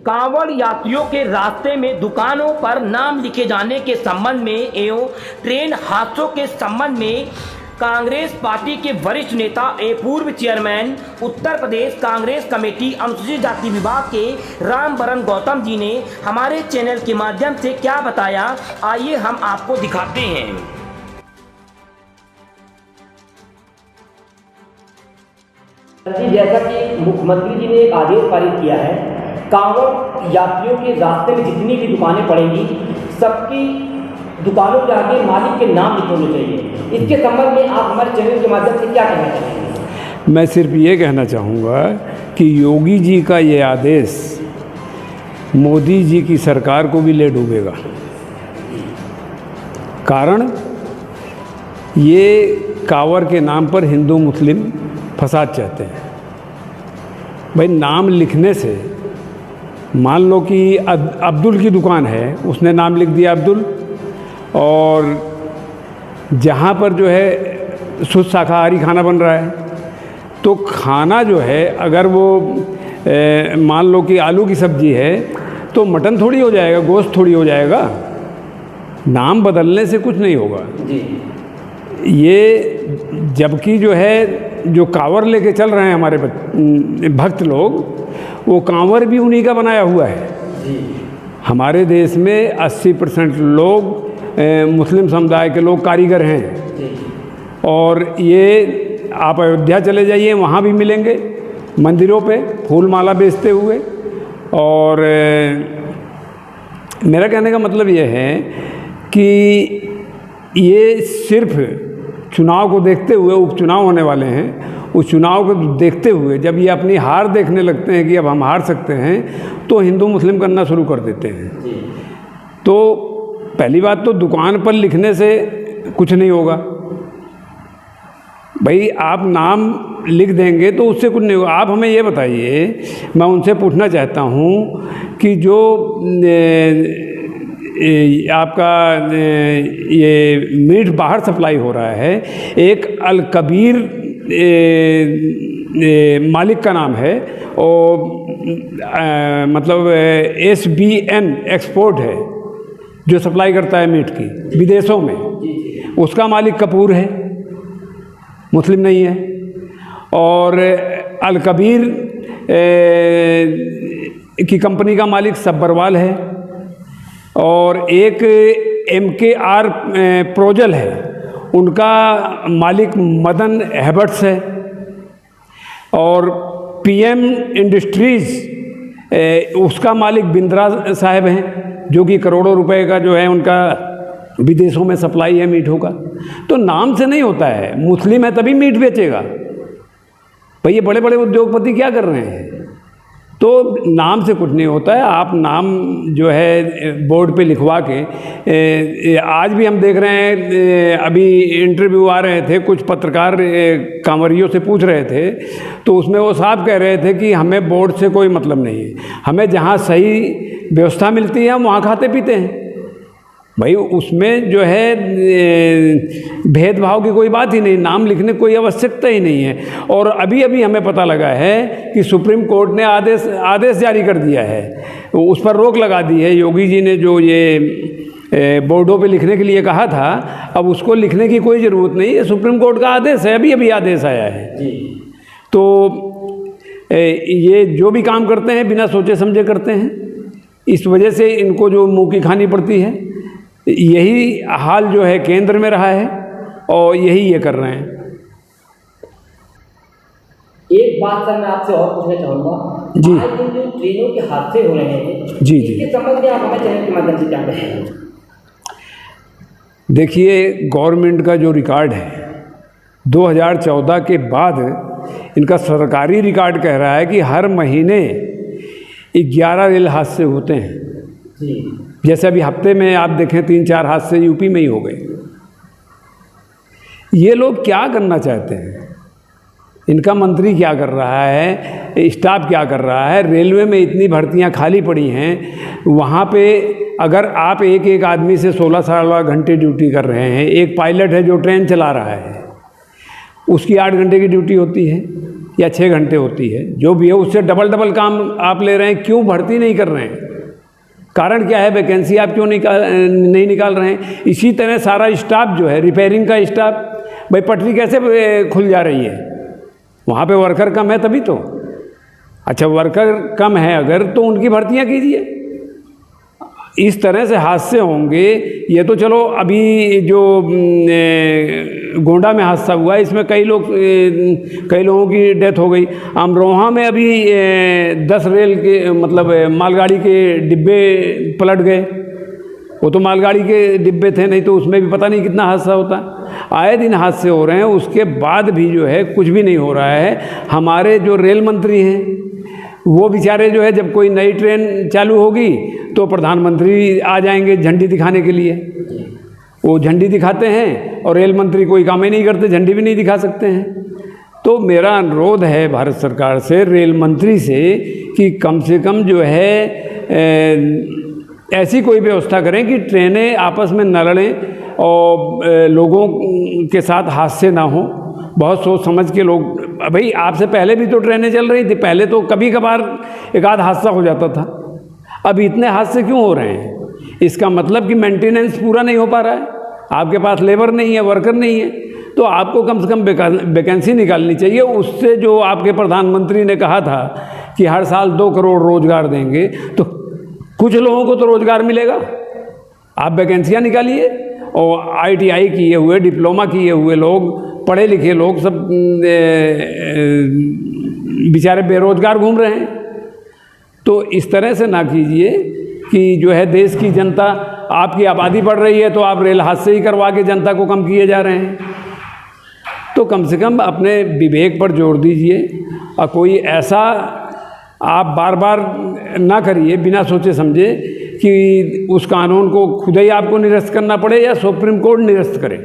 कांवड़ यात्रियों के रास्ते में दुकानों पर नाम लिखे जाने के संबंध में एवं ट्रेन हादसों के संबंध में कांग्रेस पार्टी के वरिष्ठ नेता एवं पूर्व चेयरमैन उत्तर प्रदेश कांग्रेस कमेटी अनुसूचित जाति विभाग के रामबरन गौतम जी ने हमारे चैनल के माध्यम से क्या बताया, आइए हम आपको दिखाते हैं। जैसा कि मुख्यमंत्री जी ने एक आदेश पारित किया है, कांवड़ यात्रियों के रास्ते में जितनी भी दुकानें पड़ेंगी सबकी दुकानों के आगे मालिक के नाम लिखे होने चाहिए। इसके संबंध में आप हमारे चैनल के माध्यम से क्या कहना चाहेंगे? मैं सिर्फ ये कहना चाहूँगा कि योगी जी का ये आदेश मोदी जी की सरकार को भी ले डूबेगा। कारण ये कांवड़ के नाम पर हिंदू मुस्लिम फसाद चाहते हैं। भाई नाम लिखने से, मान लो कि अब्दुल की दुकान है, उसने नाम लिख दिया अब्दुल, और जहाँ पर जो है शुद्ध शाकाहारी खाना बन रहा है, तो खाना जो है अगर वो मान लो कि आलू की सब्जी है तो मटन थोड़ी हो जाएगा, गोश्त थोड़ी हो जाएगा। नाम बदलने से कुछ नहीं होगा जी। ये जबकि जो है जो कांवड़ लेके चल रहे हैं हमारे भक्त लोग, वो कांवड़ भी उन्हीं का बनाया हुआ है जी। हमारे देश में 80% लोग मुस्लिम समुदाय के लोग कारीगर हैं जी। और ये आप अयोध्या चले जाइए, वहाँ भी मिलेंगे मंदिरों पे फूल माला बेचते हुए। और मेरा कहने का मतलब ये है कि ये सिर्फ चुनाव को देखते हुए, उपचुनाव होने वाले हैं, उस चुनाव को देखते हुए जब ये अपनी हार देखने लगते हैं कि अब हम हार सकते हैं, तो हिंदू मुस्लिम करना शुरू कर देते हैं। तो पहली बात तो दुकान पर लिखने से कुछ नहीं होगा। भाई आप नाम लिख देंगे तो उससे कुछ नहीं होगा। आप हमें ये बताइए, मैं उनसे पूछना चाहता हूँ कि जो आपका ये मीट बाहर सप्लाई हो रहा है, एक अल कबीर मालिक का नाम है, और मतलब SBN एक्सपोर्ट है जो सप्लाई करता है मीट की विदेशों में, उसका मालिक कपूर है, मुस्लिम नहीं है। और अल कबीर की कंपनी का मालिक सब्बरवाल है, और एक MKR प्रोजल है, उनका मालिक मदन हैबर्ट्स है। और PM इंडस्ट्रीज़ उसका मालिक बिंद्रा साहब हैं, जो कि करोड़ों रुपए का जो है उनका विदेशों में सप्लाई है मीठों का। तो नाम से नहीं होता है, मुस्लिम है तभी मीट बेचेगा। भाई ये बड़े बड़े उद्योगपति क्या कर रहे हैं? तो नाम से कुछ नहीं होता है। आप नाम जो है बोर्ड पे लिखवा के, आज भी हम देख रहे हैं, अभी इंटरव्यू आ रहे थे, कुछ पत्रकार कांवरियों से पूछ रहे थे, तो उसमें वो साफ कह रहे थे कि हमें बोर्ड से कोई मतलब नहीं है, हमें जहाँ सही व्यवस्था मिलती है हम वहाँ खाते पीते हैं। भाई उसमें जो है भेदभाव की कोई बात ही नहीं, नाम लिखने की कोई आवश्यकता ही नहीं है। और अभी अभी हमें पता लगा है कि सुप्रीम कोर्ट ने आदेश जारी कर दिया है, उस पर रोक लगा दी है। योगी जी ने जो ये बोर्डों पे लिखने के लिए कहा था, अब उसको लिखने की कोई ज़रूरत नहीं है, सुप्रीम कोर्ट का आदेश है, अभी अभी आदेश आया है जी। तो ये जो भी काम करते हैं बिना सोचे समझे करते हैं, इस वजह से इनको जो मुँह की खानी पड़ती है। यही हाल जो है केंद्र में रहा है और यही ये कर रहे हैं। एक बात सर मैं आपसे और पूछना चाहूँगा जी। आज जो ट्रेनों के हादसे हो रहे हैं जी, इसके संबंध में आप हमें चैनल के माध्यम से क्या कहेंगे? देखिए, गवर्नमेंट का जो रिकॉर्ड है 2014 के बाद, इनका सरकारी रिकॉर्ड कह रहा है कि हर महीने 11 रेल हादसे होते हैं जी। जैसे अभी हफ्ते में आप देखें 3-4 हादसे यूपी में ही हो गए। ये लोग क्या करना चाहते हैं? इनका मंत्री क्या कर रहा है, स्टाफ क्या कर रहा है? रेलवे में इतनी भर्तियां खाली पड़ी हैं, वहाँ पे अगर आप एक एक आदमी से 16-16 घंटे ड्यूटी कर रहे हैं, एक पायलट है जो ट्रेन चला रहा है, उसकी 8 घंटे की ड्यूटी होती है, या 6 घंटे होती है, जो भी है उससे डबल काम आप ले रहे हैं, क्यों भर्ती नहीं कर रहे हैं? कारण क्या है? वैकेंसी आप क्यों नहीं निकाल रहे हैं? इसी तरह सारा स्टाफ जो है, रिपेयरिंग का स्टाफ, भाई पटरी कैसे खुल जा रही है? वहाँ पे वर्कर कम है तभी तो। अच्छा, वर्कर कम है अगर, तो उनकी भर्तियाँ कीजिए। इस तरह से हादसे होंगे। ये तो चलो अभी जो गोंडा में हादसा हुआ है, इसमें कई लोगों की डेथ हो गई। अमरोहा में अभी 10 रेल के मतलब मालगाड़ी के डिब्बे पलट गए। वो तो मालगाड़ी के डिब्बे थे, नहीं तो उसमें भी पता नहीं कितना हादसा होता। आए दिन हादसे हो रहे हैं, उसके बाद भी जो है कुछ भी नहीं हो रहा है। हमारे जो रेल मंत्री हैं वो बेचारे जो है, जब कोई नई ट्रेन चालू होगी तो प्रधानमंत्री आ जाएंगे झंडी दिखाने के लिए। वो झंडी दिखाते हैं और रेल मंत्री कोई काम ही नहीं करते, झंडी भी नहीं दिखा सकते हैं। तो मेरा अनुरोध है भारत सरकार से, रेल मंत्री से, कि कम से कम जो है ऐसी कोई व्यवस्था करें कि ट्रेनें आपस में न लड़ें और लोगों के साथ हादसे ना हो। बहुत सोच समझ के लोग, भाई आपसे पहले भी तो ट्रेनें चल रही थी, पहले तो कभी कभार एक आध हादसा हो जाता था, अब इतने हादसे क्यों हो रहे हैं? इसका मतलब कि मेंटेनेंस पूरा नहीं हो पा रहा है, आपके पास लेबर नहीं है, वर्कर नहीं है। तो आपको कम से कम वैकेंसी निकालनी चाहिए। उससे जो आपके प्रधानमंत्री ने कहा था कि हर साल 2 करोड़ रोजगार देंगे, तो कुछ लोगों को तो रोजगार मिलेगा। आप वैकेंसियाँ निकालिए और ITI किए हुए, डिप्लोमा किए हुए लोग, पढ़े लिखे लोग सब बेचारे बेरोजगार घूम रहे हैं। तो इस तरह से ना कीजिए कि जो है देश की जनता, आपकी आबादी बढ़ रही है तो आप रेल हादसे ही करवा के जनता को कम किए जा रहे हैं। तो कम से कम अपने विवेक पर जोर दीजिए और कोई ऐसा आप बार बार ना करिए बिना सोचे समझे कि उस कानून को खुद ही आपको निरस्त करना पड़े या सुप्रीम कोर्ट निरस्त करे।